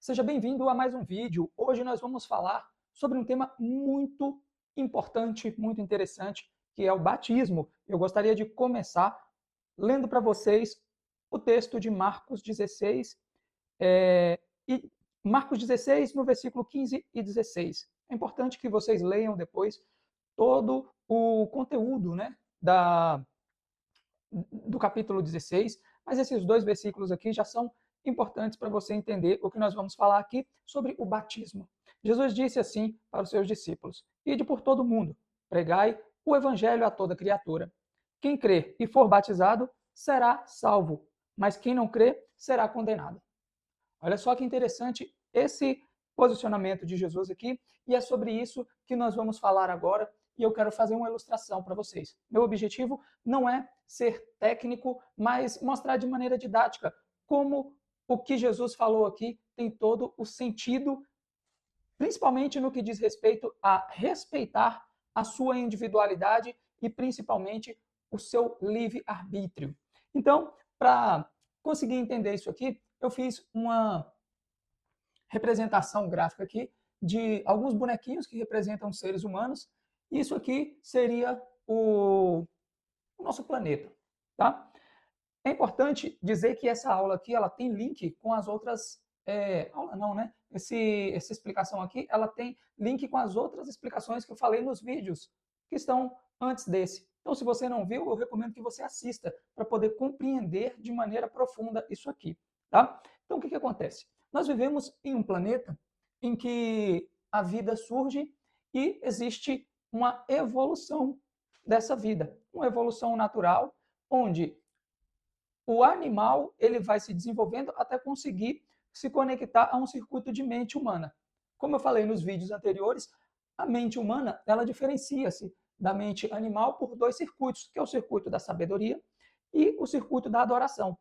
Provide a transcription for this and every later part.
Seja bem-vindo a mais um vídeo. Hoje nós vamos falar sobre um tema muito importante, muito interessante, que é o batismo. Eu gostaria de começar lendo para vocês o texto de Marcos 16, e Marcos 16, no versículo 15 e 16. É importante que vocês leiam depois todo o conteúdo, né, do capítulo 16, mas esses dois versículos aqui já são importantes para você entender o que nós vamos falar aqui sobre o batismo. Jesus disse assim para os seus discípulos: Ide por todo o mundo, pregai o evangelho a toda criatura. Quem crer e for batizado será salvo, mas quem não crer será condenado. Olha só que interessante esse posicionamento de Jesus aqui, e é sobre isso que nós vamos falar agora, e eu quero fazer uma ilustração para vocês. Meu objetivo não é ser técnico, mas mostrar de maneira didática como o que Jesus falou aqui tem todo o sentido, principalmente no que diz respeito a respeitar a sua individualidade e principalmente o seu livre-arbítrio. Então, para conseguir entender isso aqui, eu fiz uma representação gráfica aqui de alguns bonequinhos que representam seres humanos. Isso aqui seria o nosso planeta, tá? É importante dizer que essa aula aqui ela tem link com as outras aula não, né? Essa explicação aqui ela tem link com as outras explicações que eu falei nos vídeos que estão antes desse. Então, se você não viu, eu recomendo que você assista para poder compreender de maneira profunda isso aqui, tá? Então, o que acontece? Nós vivemos em um planeta em que a vida surge e existe uma evolução dessa vida, uma evolução natural, onde o animal ele vai se desenvolvendo até conseguir se conectar a um circuito de mente humana. Como eu falei nos vídeos anteriores, a mente humana ela diferencia-se da mente animal por dois circuitos, que é o circuito da sabedoria e o circuito da adoração.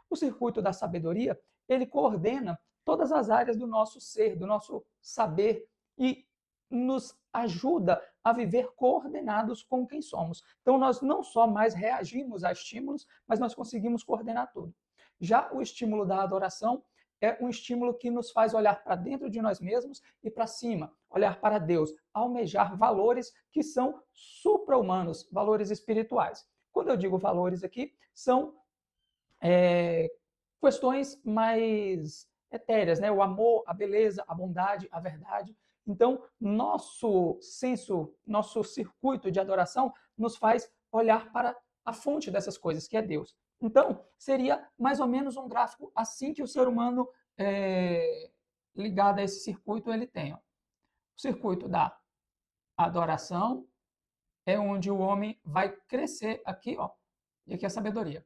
O circuito da sabedoria ele coordena todas as áreas do nosso ser, do nosso saber e nos ajuda a viver coordenados com quem somos. Então, nós não só mais reagimos a estímulos, mas nós conseguimos coordenar tudo. Já o estímulo da adoração é um estímulo que nos faz olhar para dentro de nós mesmos e para cima, olhar para Deus, almejar valores que são supra-humanos, valores espirituais. Quando eu digo valores aqui, são questões mais etéreas, né? O amor, a beleza, a bondade, a verdade. Então, nosso senso, nosso circuito de adoração nos faz olhar para a fonte dessas coisas, que é Deus. Então, seria mais ou menos um gráfico assim que o ser humano ligado a esse circuito ele tem. Ó. O circuito da adoração é onde o homem vai crescer aqui, ó, e aqui é a sabedoria.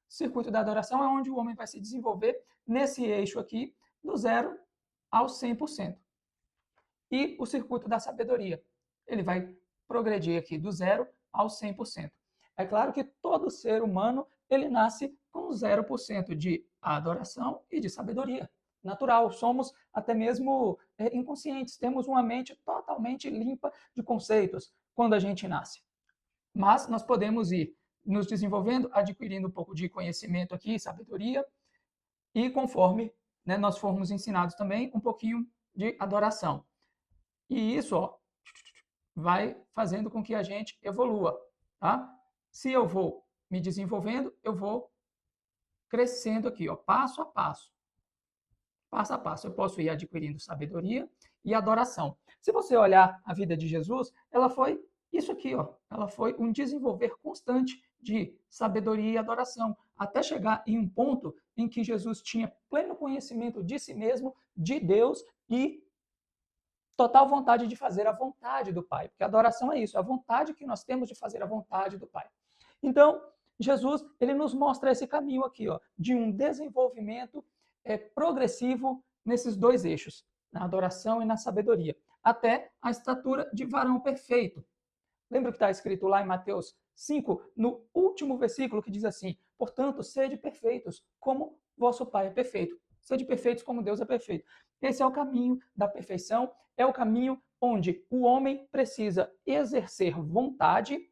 O circuito da adoração é onde o homem vai se desenvolver nesse eixo aqui, do 0 ao 100%. E o circuito da sabedoria, ele vai progredir aqui do 0 ao 100%. É claro que todo ser humano, ele nasce com 0% de adoração e de sabedoria. Natural, somos até mesmo inconscientes, temos uma mente totalmente limpa de conceitos quando a gente nasce. Mas nós podemos ir nos desenvolvendo, adquirindo um pouco de conhecimento aqui, sabedoria, e conforme né, nós formos ensinados também, um pouquinho de adoração. E isso ó, vai fazendo com que a gente evolua. Tá? Se eu vou me desenvolvendo, eu vou crescendo aqui, ó, passo a passo. Passo a passo. Eu posso ir adquirindo sabedoria e adoração. Se você olhar a vida de Jesus, ela foi isso aqui, ó. Ela foi um desenvolver constante de sabedoria e adoração, até chegar em um ponto em que Jesus tinha pleno conhecimento de si mesmo, de Deus e total vontade de fazer a vontade do Pai. Porque a adoração é isso, a vontade que nós temos de fazer a vontade do Pai. Então, Jesus, ele nos mostra esse caminho aqui, ó, de um desenvolvimento progressivo nesses dois eixos, na adoração e na sabedoria, até a estatura de varão perfeito. Lembra que está escrito lá em Mateus 5, no último versículo, que diz assim: portanto, sede perfeitos, como vosso Pai é perfeito. Sede perfeitos como Deus é perfeito. Esse é o caminho da perfeição, é o caminho onde o homem precisa exercer vontade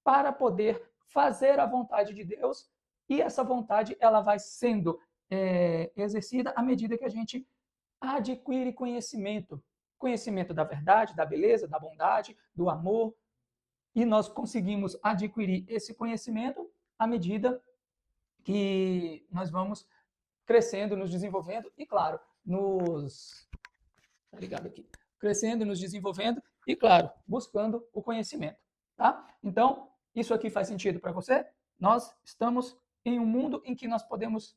para poder fazer a vontade de Deus, e essa vontade ela vai sendo exercida à medida que a gente adquire conhecimento. Conhecimento da verdade, da beleza, da bondade, do amor. E nós conseguimos adquirir esse conhecimento à medida que nós vamos crescendo, nos desenvolvendo e, claro, tá ligado aqui, crescendo, nos desenvolvendo e, claro, buscando o conhecimento, tá? Então, isso aqui faz sentido para você? Nós estamos em um mundo em que nós podemos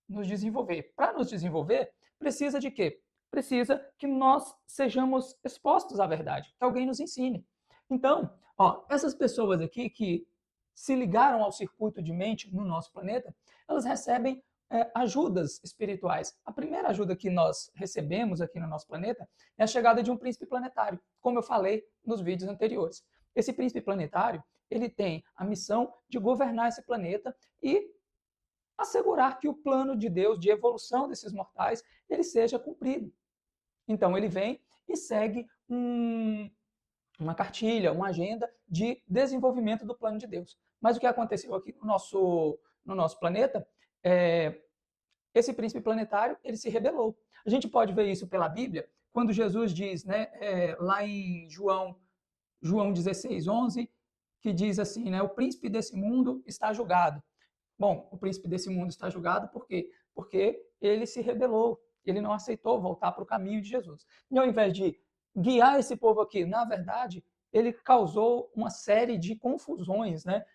nos desenvolver. Para nos desenvolver, precisa de quê? Precisa que nós sejamos expostos à verdade, que alguém nos ensine. Então, essas pessoas aqui que se ligaram ao circuito de mente no nosso planeta, elas recebem ajudas espirituais. A primeira ajuda que nós recebemos aqui no nosso planeta é a chegada de um príncipe planetário, como eu falei nos vídeos anteriores. Esse príncipe planetário, ele tem a missão de governar esse planeta e assegurar que o plano de Deus de evolução desses mortais ele seja cumprido. Então ele vem e segue uma cartilha, uma agenda de desenvolvimento do plano de Deus. Mas o que aconteceu aqui no nosso planeta, esse príncipe planetário ele se rebelou. A gente pode ver isso pela Bíblia, quando Jesus diz, né, lá em João 16:11, que diz assim, né, o príncipe desse mundo está julgado. Bom, o príncipe desse mundo está julgado por quê? Porque ele se rebelou, ele não aceitou voltar para o caminho de Jesus. E ao invés de guiar esse povo aqui, na verdade, ele causou uma série de confusões, né,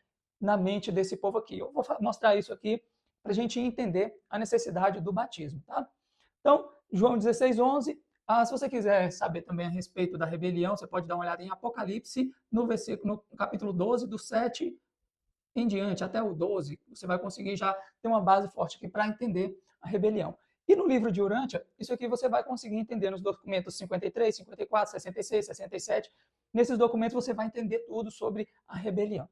na mente desse povo aqui. Eu vou mostrar isso aqui para a gente entender a necessidade do batismo, tá? Então, João 16:11. Se você quiser saber também a respeito da rebelião, você pode dar uma olhada em Apocalipse, no capítulo 12, do 7 em diante, até o 12, você vai conseguir já ter uma base forte aqui para entender a rebelião. E no livro de Urântia, isso aqui você vai conseguir entender nos documentos 53, 54, 66, 67. Nesses documentos você vai entender tudo sobre a rebelião.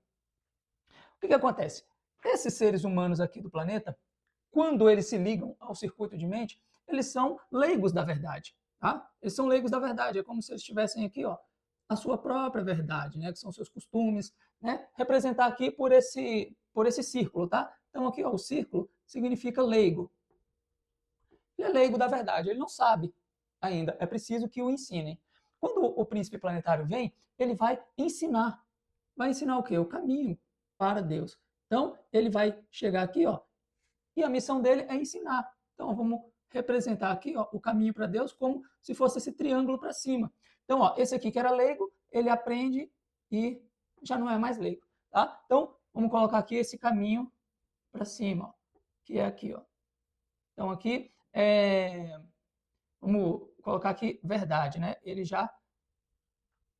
O que acontece? Esses seres humanos aqui do planeta, quando eles se ligam ao circuito de mente, eles são leigos da verdade, tá? Eles são leigos da verdade, é como se eles estivessem aqui, a sua própria verdade, né, que são seus costumes, né, representar aqui por esse círculo, tá? Então aqui, o círculo significa leigo. Ele é leigo da verdade, ele não sabe ainda, é preciso que o ensinem. Quando o príncipe planetário vem, ele vai ensinar. Vai ensinar o quê? O caminho para Deus. Então, ele vai chegar aqui, e a missão dele é ensinar. Então, vamos representar aqui, o caminho para Deus como se fosse esse triângulo para cima. Então, esse aqui que era leigo, ele aprende e já não é mais leigo, tá? Então, vamos colocar aqui esse caminho para cima, que é aqui, Então, aqui, vamos colocar aqui verdade, né? Ele já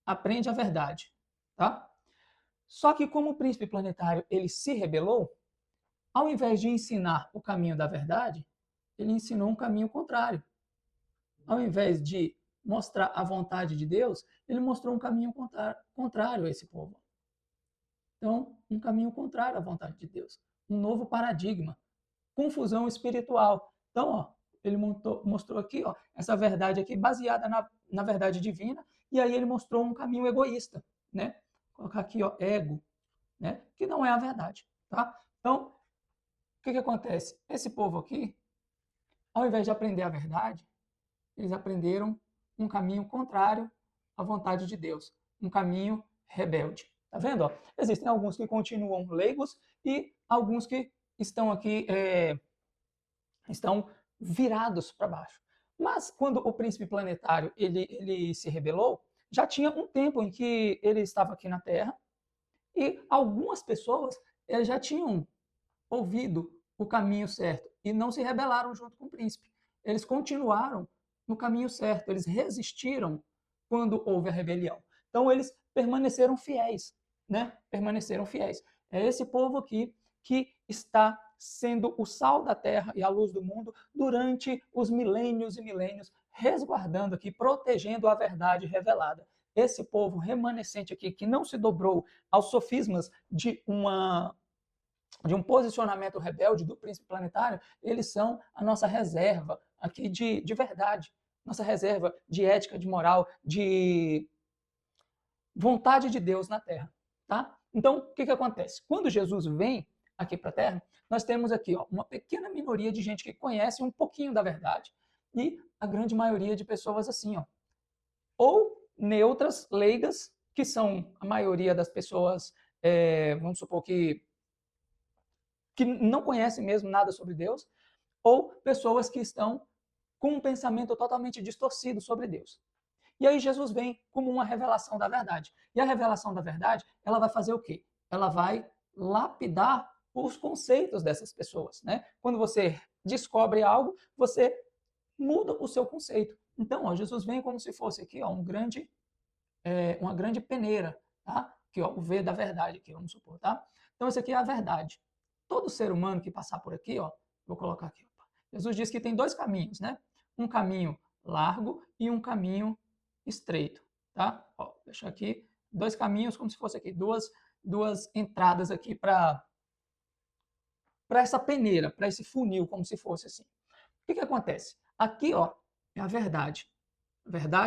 aprende a verdade, tá? Só que como o príncipe planetário, ele se rebelou, ao invés de ensinar o caminho da verdade, ele ensinou um caminho contrário. Ao invés de mostrar a vontade de Deus, ele mostrou um caminho contrário a esse povo. Então, um caminho contrário à vontade de Deus. Um novo paradigma. Confusão espiritual. Então, ele mostrou aqui, essa verdade aqui baseada na verdade divina, e aí ele mostrou um caminho egoísta, né? Vou colocar aqui, ego, né? Que não é a verdade, tá? Então, o que acontece? Esse povo aqui, ao invés de aprender a verdade, eles aprenderam um caminho contrário à vontade de Deus, um caminho rebelde. Tá vendo? Existem alguns que continuam leigos e alguns que estão aqui, estão virados para baixo. Mas quando o príncipe planetário ele se rebelou, já tinha um tempo em que ele estava aqui na Terra e algumas pessoas já tinham ouvido o caminho certo e não se rebelaram junto com o príncipe. Eles continuaram no caminho certo, eles resistiram quando houve a rebelião. Então eles permaneceram fiéis, né? Permaneceram fiéis. É esse povo aqui que está sendo o sal da terra e a luz do mundo durante os milênios e milênios, resguardando aqui, protegendo a verdade revelada. Esse povo remanescente aqui, que não se dobrou aos sofismas de um posicionamento rebelde do príncipe planetário, eles são a nossa reserva aqui de verdade, nossa reserva de ética, de moral, de vontade de Deus na Terra, tá? Então, o que acontece? Quando Jesus vem aqui para a Terra, nós temos aqui uma pequena minoria de gente que conhece um pouquinho da verdade e a grande maioria de pessoas assim, ó. Ou neutras, leigas, que são a maioria das pessoas, vamos supor que não conhecem mesmo nada sobre Deus, ou pessoas que estão com um pensamento totalmente distorcido sobre Deus. E aí Jesus vem como uma revelação da verdade. E a revelação da verdade, ela vai fazer o quê? Ela vai lapidar os conceitos dessas pessoas, né? Quando você descobre algo, você muda o seu conceito. Então, ó, Jesus vem como se fosse aqui, ó, uma grande peneira, tá? Aqui, ó, o V da verdade aqui, vamos supor, tá? Então, isso aqui é a verdade. Todo ser humano que passar por aqui, ó, vou colocar aqui, ó, Jesus diz que tem dois caminhos, né? Um caminho largo e um caminho estreito, tá? Ó, deixa aqui dois caminhos como se fosse aqui, duas entradas aqui para essa peneira, para esse funil, como se fosse assim. O que acontece? Aqui, ó, é a verdade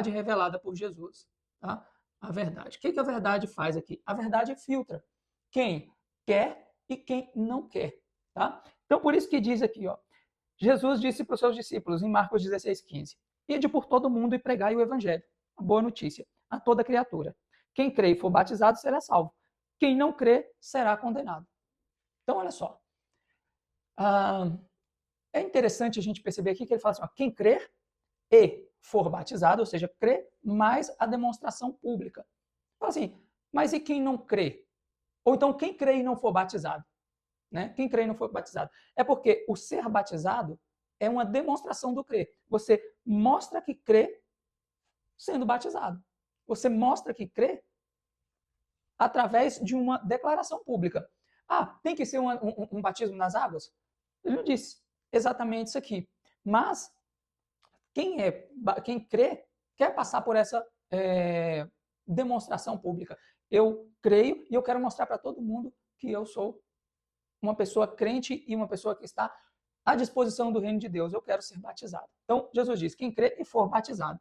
revelada por Jesus, tá? A verdade. O que a verdade faz aqui? A verdade filtra quem quer e quem não quer, tá? Então, por isso que diz aqui, ó, Jesus disse para os seus discípulos, em Marcos 16:15, ide por todo mundo e pregai o evangelho, a boa notícia, a toda criatura. Quem crê e for batizado será salvo. Quem não crê será condenado. Então, olha só. É interessante a gente perceber aqui que ele fala assim, ó, quem crer e for batizado, ou seja, crer mais a demonstração pública. Fala assim, mas e quem não crê? Ou então, quem crê e não for batizado? Né? Quem crê e não for batizado? É porque o ser batizado é uma demonstração do crer. Você mostra que crê sendo batizado. Você mostra que crê através de uma declaração pública. Ah, tem que ser um batismo nas águas? Ele não disse exatamente isso aqui. Mas quem crê quer passar por essa demonstração pública. Eu creio e eu quero mostrar para todo mundo que eu sou uma pessoa crente e uma pessoa que está à disposição do reino de Deus. Eu quero ser batizado. Então, Jesus diz, quem crê e for batizado.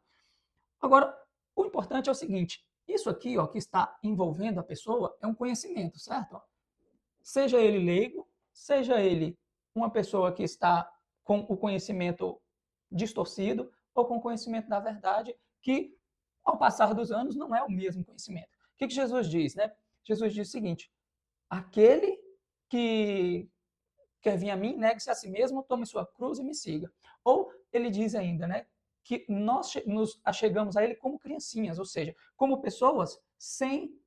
Agora, o importante é o seguinte, isso aqui, ó, que está envolvendo a pessoa é um conhecimento, certo? Seja ele leigo, seja ele uma pessoa que está com o conhecimento distorcido ou com o conhecimento da verdade, que ao passar dos anos não é o mesmo conhecimento. O que Jesus diz, né? Jesus diz o seguinte, aquele que quer vir a mim, negue-se a si mesmo, tome sua cruz e me siga. Ou ele diz ainda, né, que nós nos achegamos a ele como criancinhas, ou seja, como pessoas sem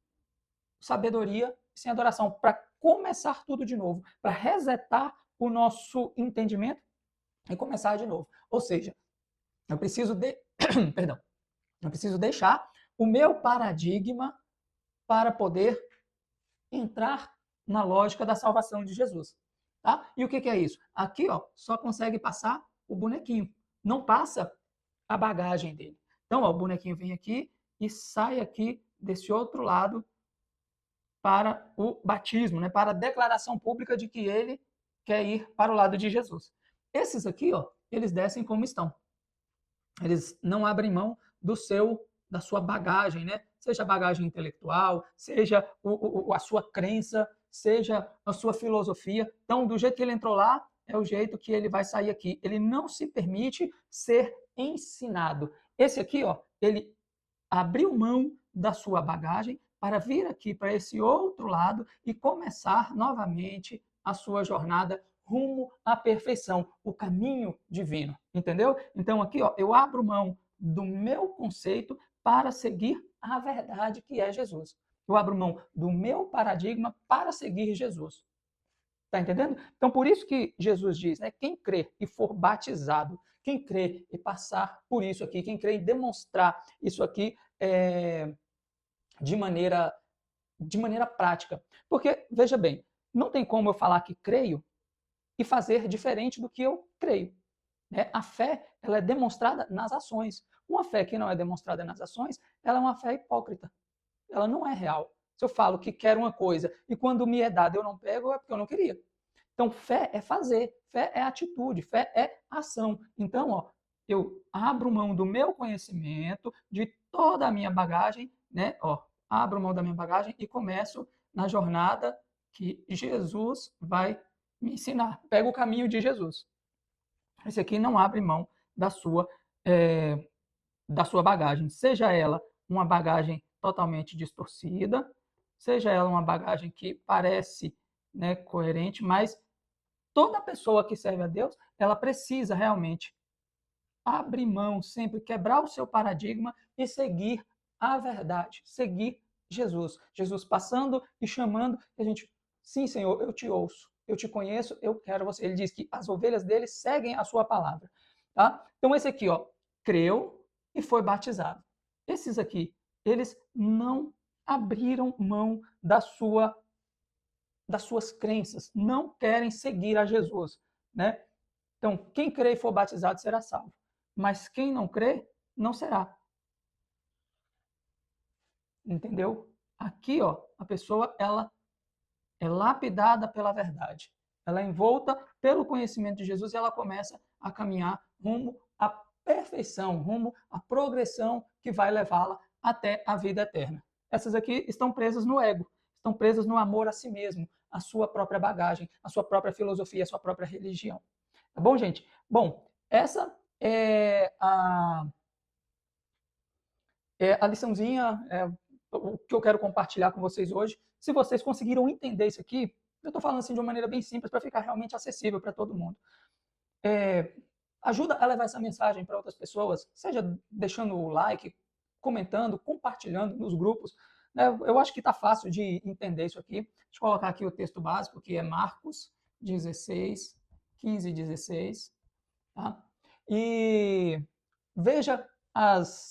sabedoria, sem adoração, para começar tudo de novo, para resetar o nosso entendimento e começar de novo. Ou seja, eu preciso perdão, eu preciso deixar o meu paradigma para poder entrar na lógica da salvação de Jesus. Tá? E o que é isso? Aqui, ó, só consegue passar o bonequinho, não passa a bagagem dele. Então, ó, o bonequinho vem aqui e sai aqui desse outro lado para o batismo, né? Para a declaração pública de que ele quer ir para o lado de Jesus. Esses aqui, ó, eles descem como estão. Eles não abrem mão da sua bagagem, né? Seja a bagagem intelectual, seja a sua crença, seja a sua filosofia. Então, do jeito que ele entrou lá, é o jeito que ele vai sair aqui. Ele não se permite ser ensinado. Esse aqui, ó, ele abriu mão da sua bagagem para vir aqui para esse outro lado e começar novamente a sua jornada rumo à perfeição, o caminho divino, entendeu? Então aqui, ó, eu abro mão do meu conceito para seguir a verdade que é Jesus. Eu abro mão do meu paradigma para seguir Jesus. Tá entendendo? Então por isso que Jesus diz, né, quem crê e for batizado, quem crê e passar por isso aqui, quem crê e demonstrar isso aqui de maneira prática. Porque, veja bem, não tem como eu falar que creio e fazer diferente do que eu creio. Né? A fé ela é demonstrada nas ações. Uma fé que não é demonstrada nas ações, ela é uma fé hipócrita. Ela não é real. Se eu falo que quero uma coisa e quando me é dada eu não pego, é porque eu não queria. Então, fé é fazer, fé é atitude, fé é ação. Então, ó, eu abro mão do meu conhecimento, de toda a minha bagagem, né? Ó, abro mão da minha bagagem e começo na jornada que Jesus vai me ensinar. Pega o caminho de Jesus. Esse aqui não abre mão da sua da sua bagagem, seja ela uma bagagem totalmente distorcida, seja ela uma bagagem que parece, né, coerente, mas toda pessoa que serve a Deus, ela precisa realmente abrir mão, sempre quebrar o seu paradigma e seguir a verdade, seguir Jesus. Jesus passando e chamando, e a gente, sim, Senhor, eu te ouço, eu te conheço, eu quero você. Ele diz que as ovelhas dele seguem a sua palavra, tá? Então esse aqui, ó, creu e foi batizado. Esses aqui, eles não abriram mão das suas crenças, não querem seguir a Jesus, né? Então, quem crê e for batizado será salvo, mas quem não crê não será. Entendeu? Aqui, ó, a pessoa ela é lapidada pela verdade. Ela é envolta pelo conhecimento de Jesus e ela começa a caminhar rumo à perfeição, rumo à progressão que vai levá-la até a vida eterna. Essas aqui estão presas no ego, estão presas no amor a si mesmo, a sua própria bagagem, a sua própria filosofia, a sua própria religião. Tá bom, gente? Bom, essa é a liçãozinha, o que eu quero compartilhar com vocês hoje. Se vocês conseguiram entender isso aqui, eu estou falando assim de uma maneira bem simples para ficar realmente acessível para todo mundo. Ajuda a levar essa mensagem para outras pessoas, seja deixando o like, comentando, compartilhando nos grupos. Né? Eu acho que está fácil de entender isso aqui. Deixa eu colocar aqui o texto básico, que é Marcos 16, 15 e 16. Tá? E veja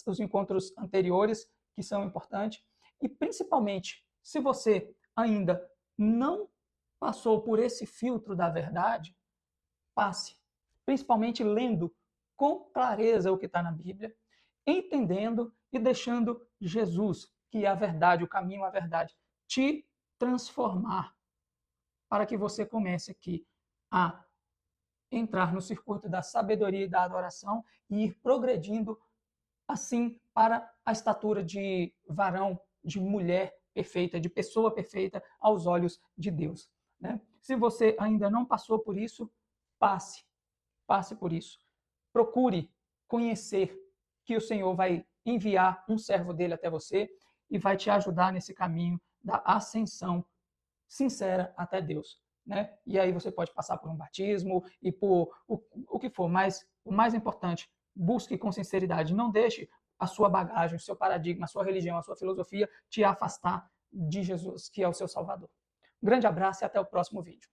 os encontros anteriores, que são importantes, e principalmente, se você ainda não passou por esse filtro da verdade, passe, principalmente lendo com clareza o que está na Bíblia, entendendo e deixando Jesus, que é a verdade, o caminho, a verdade, te transformar, para que você comece aqui a entrar no circuito da sabedoria e da adoração e ir progredindo assim para a estatura de varão, de mulher perfeita, de pessoa perfeita aos olhos de Deus. Né? Se você ainda não passou por isso, passe por isso. Procure conhecer que o Senhor vai enviar um servo dele até você e vai te ajudar nesse caminho da ascensão sincera até Deus. Né? E aí você pode passar por um batismo e por o que for, mas o mais importante, busque com sinceridade, não deixe a sua bagagem, o seu paradigma, a sua religião, a sua filosofia te afastar de Jesus, que é o seu Salvador. Um grande abraço e até o próximo vídeo.